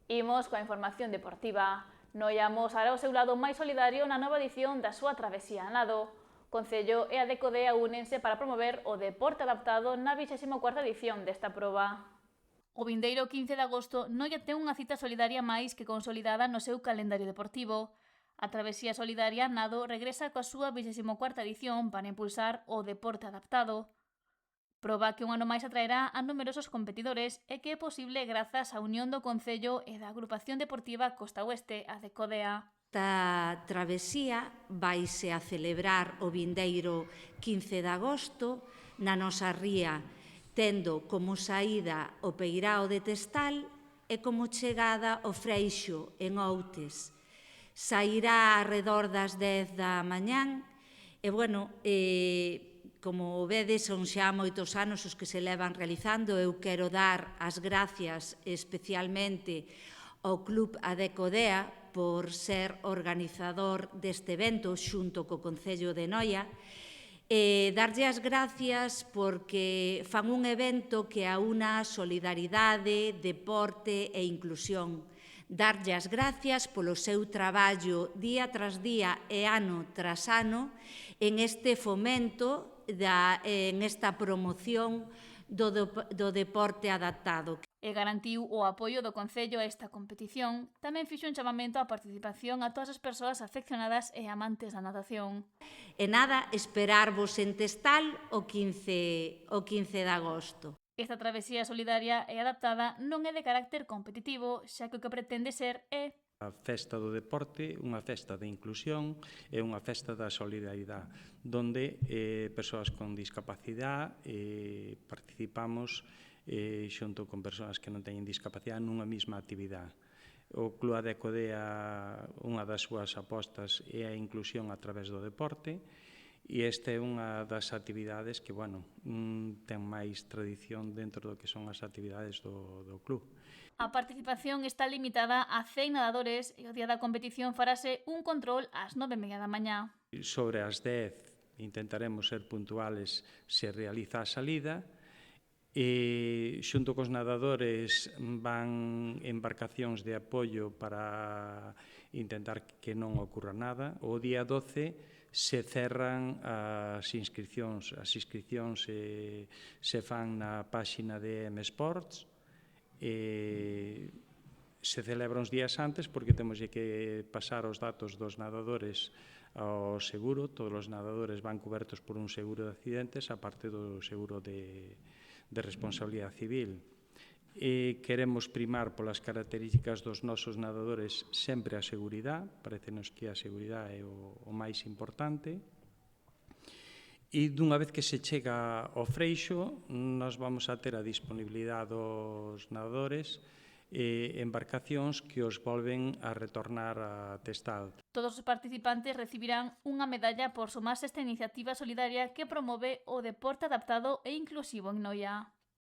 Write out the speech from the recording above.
Imos coa información deportiva. Noia mosará o seu lado máis solidario na nova edición da súa travesía a nado. Concello e a Decodea únense para promover o deporte adaptado na 24ª edición desta proba. O vindeiro 15 de agosto Noia ten unha cita solidaria máis que consolidada no seu calendario deportivo. A travesía solidaria nado regresa coa súa 24ª edición para impulsar o deporte adaptado. Proba que un ano máis atraerá a numerosos competidores e que é posible grazas á unión do Concello e da Agrupación Deportiva Costa Oeste, a Decodea. Esta travesía vaise a celebrar o vindeiro 15 de agosto na nosa ría, tendo como saída o Peirao de Testal e como chegada o Freixo en Outes. Sairá arredor das 10 da mañán e, como vedes, son xa moitos anos os que se levan realizando. Eu quero dar as gracias especialmente ao Club Adecodea por ser organizador deste evento xunto co Concello de Noia, e darlle as gracias porque fan un evento que aúna solidaridade, deporte e inclusión. Darlle as gracias polo seu traballo día tras día e ano tras ano en este fomento, en esta promoción do deporte adaptado. E garantiu o apoio do Concello a esta competición. Tamén fixo un chamamento á participación a todas as persoas afeccionadas e amantes da natación. E nada, esperarvos en Testal o 15 de agosto. Esta travesía solidaria e adaptada non é de carácter competitivo, xa que o que pretende ser é a festa do deporte, unha festa de inclusión e unha festa da solidaridade, onde persoas con discapacidade participamos xunto con persoas que non teñen discapacidade nunha mesma actividade. O Club Adecodea, unha das súas apostas é a inclusión a través do deporte, e esta é unha das actividades que, ten máis tradición dentro do que son as actividades do club. A participación está limitada a 100 nadadores e o día da competición farase un control ás 9:30 da mañá. Sobre as 10 intentaremos ser puntuales se realiza a salida, e xunto cos nadadores van embarcacións de apoio para intentar que non ocorra nada. O día 12 se cerran as inscripcións. As inscripcións se fan na páxina de M Sports, se celebra uns días antes porque temos que pasar os datos dos nadadores ao seguro. Todos os nadadores van cobertos por un seguro de accidentes, aparte do seguro de responsabilidade civil. Queremos primar polas características dos nosos nadadores sempre a seguridade. Parecenos que a seguridade é o máis importante. E dunha vez que se chega ao Freixo, nós vamos a ter a disponibilidade dos nadadores e embarcacións que os volven a retornar a Testal. Todos os participantes recibirán unha medalla por sumarse a esta iniciativa solidaria que promove o deporte adaptado e inclusivo en Noia.